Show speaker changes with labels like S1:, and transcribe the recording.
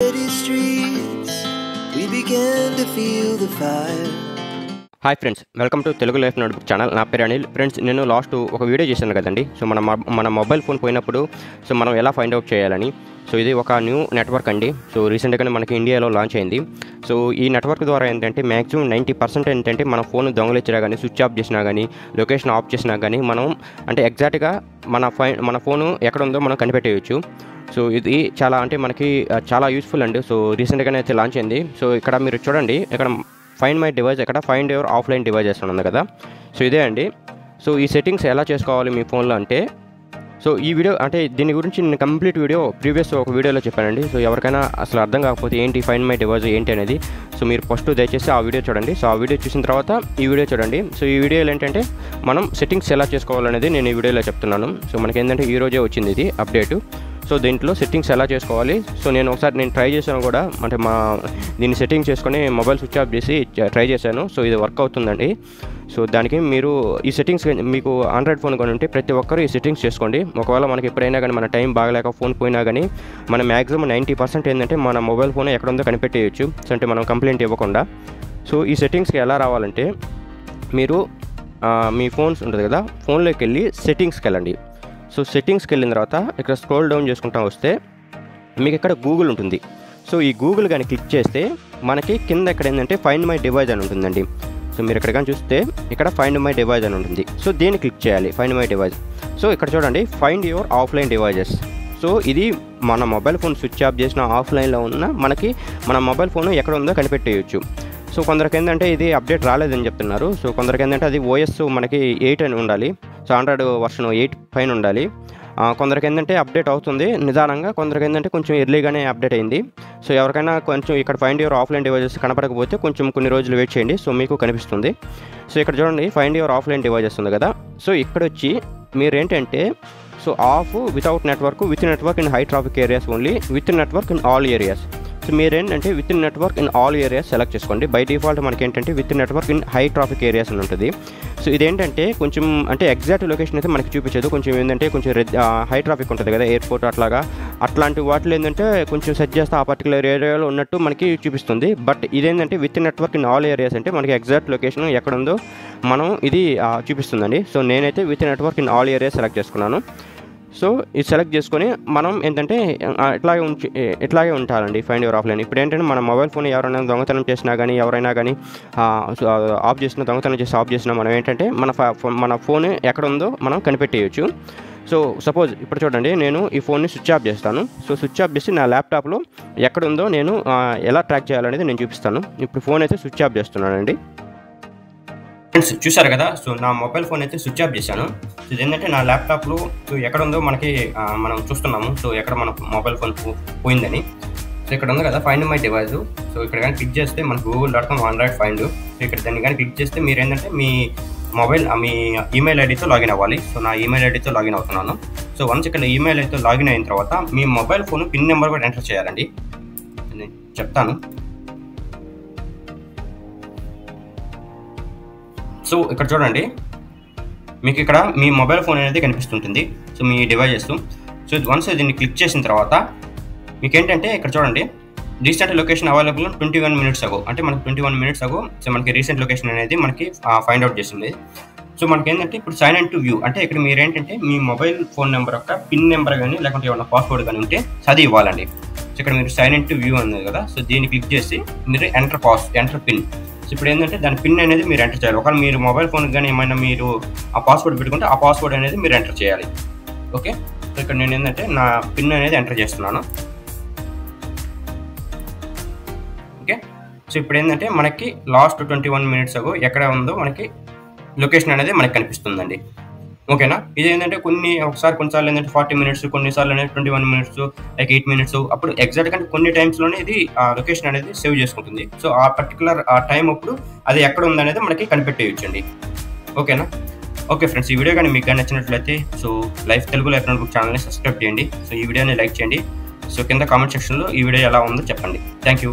S1: city streets, we began to feel the fire.
S2: Hi friends, welcome to Telugu life notebook channel. నా పేరు Anil. Friends, నేను last ఒక video చేశాను కదండి. సో మన మొబైల్ ఫోన్ పోయినప్పుడు సో మనం ఎలా ఫైండ్ అవుట్ చేయాలని. సో ఇది ఒక న్యూ నెట్వర్క్ అండి. సో రీసెంట్గానే మనకి ఇండియాలో లాంచ్ అయింది. సో ఈ నెట్వర్క్ ద్వారా ఏంటంటే మ్యాక్సిమం 90% ఏంటంటే మన ఫోన్ దొంగలిచ్చినా కానీ, స్విచ్ ఆఫ్ చేసినా కానీ, లొకేషన్ ఆఫ్ చేసినా కానీ మనం అంటే ఎగ్జాక్ట్గా మన ఫోను ఎక్కడ ఉందో మనం కనిపెట్టేయచ్చు. సో ఇది మనకి చాలా యూస్ఫుల్ అండి. సో రీసెంట్గానే అయితే లాంచ్ అయింది. సో ఇక్కడ మీరు చూడండి, ఇక్కడ ఫైండ్ మై డివైస్, ఎక్కడ ఫైండ్ యువర్ ఆఫ్లైన్ డివైజెస్ ఉంది కదా. సో ఇదే అండి. సో ఈ సెట్టింగ్స్ ఎలా చేసుకోవాలి మీ ఫోన్లో అంటే, సో ఈ వీడియో అంటే దీని గురించి నేను కంప్లీట్ వీడియో ప్రీవియస్ ఒక వీడియోలో చెప్పానండి. సో ఎవరికైనా అసలు అర్థం కాకపోతే ఏంటి ఫైండ్ మై డివైస్ ఏంటి అనేది, సో మీరు ఫస్ట్ దయచేసి ఆ వీడియో చూడండి. సో ఆ వీడియో చూసిన తర్వాత ఈ వీడియో చూడండి. సో ఈ వీడియోలో ఏంటంటే మనం సెట్టింగ్స్ ఎలా చేసుకోవాలనేది నేను ఈ వీడియోలో చెప్తున్నాను. సో మనకి ఏంటంటే ఈరోజే వచ్చింది ఇది అప్డేటు. సో దీంట్లో సెట్టింగ్స్ ఎలా చేసుకోవాలి. సో నేను ట్రై చేశాను కూడా, అంటే దీన్ని సెట్టింగ్ చేసుకొని మొబైల్ స్విచ్ ఆఫ్ చేసి ట్రై చేశాను. సో ఇది వర్క్ అవుతుందండి. సో దానికి మీరు ఈ సెట్టింగ్స్ మీకు ఆండ్రాయిడ్ ఫోన్ కానీ ఉంటే ప్రతి ఒక్కరు ఈ సెట్టింగ్స్ చేసుకోండి. ఒకవేళ మనకి ఎప్పుడైనా కానీ మన టైం బాగలేక ఫోన్ పోయినా కానీ మనం మ్యాక్సిమం 90% ఏంటంటే మన మొబైల్ ఫోన్ ఎక్కడ ఉందో కనిపెట్టేయచ్చు. సో అంటే మనం కంప్లైంట్ ఇవ్వకుండా. సో ఈ సెట్టింగ్స్కి ఎలా రావాలంటే, మీరు మీ ఫోన్స్ ఉంటుంది కదా, ఫోన్లోకి వెళ్ళి సెట్టింగ్స్కి వెళ్ళండి. సో సెట్టింగ్స్కి వెళ్ళిన తర్వాత ఇక్కడ స్క్రోల్ డౌన్ చేసుకుంటా వస్తే మీకు ఇక్కడ గూగుల్ ఉంటుంది. సో ఈ గూగుల్ కానీ క్లిక్ చేస్తే మనకి కింద ఇక్కడ ఏంటంటే ఫైండ్ మై డివైస్ అని ఉంటుందండి. సో మీరు ఇక్కడ కానీ చూస్తే ఇక్కడ ఫైండ్ మై డివైస్ అని ఉంటుంది. సో దీన్ని క్లిక్ చేయాలి, ఫైండ్ మై డివైస్. సో ఇక్కడ చూడండి, find your offline devices. So ఇది మన మొబైల్ ఫోన్ స్విచ్ ఆఫ్ చేసిన ఆఫ్లైన్లో ఉన్న మనకి మన మొబైల్ ఫోన్ ఎక్కడ ఉందో కనిపెట్టేయచ్చు. సో కొందరికి ఏంటంటే ఇది అప్డేట్ రాలేదని చెప్తున్నారు. సో కొందరికి ఏంటంటే అది ఓఎస్ మనకి 8 అని ఉండాలి. సో ఆండ్రాయిడ్ వర్షన్ 8 పైన ఉండాలి. కొందరికి ఏంటంటే అప్డేట్ అవుతుంది నిదానంగా, కొందరికి ఏంటంటే కొంచెం ఎర్లీగానే అప్డేట్ అయింది. సో ఎవరికైనా కొంచెం ఇక్కడ ఫైండ్ యువర్ ఆఫ్లైన్ డివైజెస్ కనపడకపోతే కొంచెం కొన్ని రోజులు వెయిట్ చేయండి. సో మీకు కనిపిస్తుంది. సో ఇక్కడ చూడండి, ఫైండ్ యువర్ ఆఫ్లైన్ డివైజెస్ ఉంది కదా. సో ఇక్కడ వచ్చి మీరు ఏంటంటే so off without network, with network in high traffic areas only, with network in all areas. So మీరేంటంటే with in network in all areas select చేసుకోండి. బై డిఫాల్ట్ మనకి ఏంటంటే with network in high traffic areas అని ఉంటుంది. So ఇదేంటంటే కొంచెం అంటే exact location అయితే మనకి చూపించదు. కొంచెం ఏంటంటే కొంచెం హై ట్రాఫిక్ ఉంటుంది కదా, ఎయిర్పోర్ట్ అట్లాంటి వాటిలో ఏంటంటే కొంచెం సెట్ చేస్తే ఆ పర్టికులర్ ఏరియాలో ఉన్నట్టు మనకి చూపిస్తుంది. బట్ ఇదేంటంటే with network in all areas అంటే మనకి ఎగ్జాక్ట్ లొకేషన్ ఎక్కడ ఉందో మనం ఇది చూపిస్తుందండి. సో నేనైతే with network in all areas select చేసుకున్నాను. సో ఇది సెలెక్ట్ చేసుకొని మనం ఏంటంటే ఇట్లాగే ఉంటారండి ఫైండ్ యువర్ ఆఫ్లైన్. ఇప్పుడు ఏంటంటే మన మొబైల్ ఫోన్ ఎవరైనా దొంగతనం చేసినా కానీ, ఎవరైనా కానీ ఆఫ్ చేసిన దొంగతనం చేసి ఆఫ్ చేసినా మనం ఏంటంటే మన ఫోన్ ఎక్కడ ఉందో మనం కనిపెట్టేయచ్చు. సో సపోజ్ ఇప్పుడు చూడండి, నేను ఈ ఫోన్ని స్విచ్ ఆఫ్ చేస్తాను. సో స్విచ్ ఆఫ్ చేసి నా ల్యాప్టాప్లో ఎక్కడ ఉందో నేను ఎలా ట్రాక్ చేయాలనేది నేను చూపిస్తాను. ఇప్పుడు ఫోన్ అయితే స్విచ్ ఆఫ్ చేస్తున్నానండి. ఫ్రెండ్స్ చూసారు కదా, సో నా మొబైల్ ఫోన్ అయితే స్విచ్ ఆఫ్ చేశాను. సో ఇదేంటంటే నా ల్యాప్టాప్లో సో ఎక్కడ ఉందో మనం చూస్తున్నాము. సో ఎక్కడ మన మొబైల్ ఫోన్ పోయిందని. సో ఇక్కడ ఉంది కదా ఫైండ్ మై డివైస్. సో ఇక్కడ కానీ క్లిక్ చేస్తే మనకు google.com ఆండ్రాయిడ్ ఫైండ్. సో ఇక్కడ దాన్ని కానీ క్లిక్ చేస్తే మీరు ఏంటంటే మీ ఈమెయిల్ ఐడితో లాగిన్ అవ్వాలి. సో నా ఈమెయిల్ ఐడితో లాగిన్ అవుతున్నాను. సో వన్స్ ఇక్కడ ఈమెయిల్ ఐడితో లాగిన్ అయిన తర్వాత మీ మొబైల్ ఫోన్ పిన్ నెంబర్ కూడా ఎంటర్ చేయాలండి. నేను చెప్తాను. సో ఇక్కడ చూడండి, మీకు ఇక్కడ మీ మొబైల్ ఫోన్ అనేది కనిపిస్తుంటుంది. సో మీ డివైజెస్. సో వన్స్ దీన్ని క్లిక్ చేసిన తర్వాత మీకు ఏంటంటే ఇక్కడ చూడండి, రీసెంట్ లొకేషన్ అవైలబుల్ 21 minutes అగో. అంటే మనకి 21 minutes అగో సో మనకి రీసెంట్ లొకేషన్ అనేది మనకి ఫైండ్ అవుట్ చేసింది. సో మనకి ఏంటంటే ఇప్పుడు సైన్ ఇన్ టు వ్యూ అంటే ఇక్కడ మీరు ఏంటంటే మీ మొబైల్ ఫోన్ నెంబర్ యొక్క పిన్ నెంబర్ కానీ లేకుంటే ఏమైనా పాస్వర్డ్ కానీ ఉంటే అది ఇవ్వాలండి. సో ఇక్కడ మీరు సైన్ ఇన్ టు వ్యూ ఉంది కదా. సో దీన్ని క్లిక్ చేసి మీరు ఎంటర్ పిన్. సో ఇప్పుడు ఏంటంటే దాని పిన్ అనేది మీరు ఎంటర్ చేయాలి. ఒకవేళ మీరు మొబైల్ ఫోన్ కానీ ఏమైనా మీరు ఆ పాస్వర్డ్ పెట్టుకుంటే ఆ పాస్వర్డ్ అనేది మీరు ఎంటర్ చేయాలి. ఓకే. సో ఇక్కడ నేను ఏంటంటే నా పిన్ అనేది ఎంటర్ చేస్తున్నాను. ఓకే. సో ఇప్పుడు ఏంటంటే మనకి లాస్ట్ 21 minutes అగో ఎక్కడ ఉందో మనకి లొకేషన్ అనేది మనకి కనిపిస్తుందండి. ఓకేనా. ఇది ఏంటంటే కొన్నిసార్లు ఏంటంటే 40 minutes, కొన్నిసార్లు అనేది 21 minutes, లైక్ 8 minutes. అప్పుడు ఎగ్జాక్ట్గా అంటే కొన్ని టైమ్స్లోనే ఇది ఆ లొకేషన్ అనేది సేవ్ చేసుకుంటుంది. సో ఆ పర్టికులర్ ఆ టైం అప్పుడు అది ఎక్కడ ఉందనేది మనకి కనిపెట్టేయచ్చండి. ఓకేనా. ఓకే ఫ్రెండ్స్, ఈ వీడియో కానీ మీకు కానీ నచ్చినట్లయితే సో తెలుగు లైఫ్ నోట్బుక్ ఛానల్ని సబ్స్క్రైబ్ చేయండి. సో ఈ వీడియోని లైక్ చేయండి. సో కింద కామెంట్ సెక్షన్లో ఈ వీడియో ఎలా ఉందో చెప్పండి. Thank you.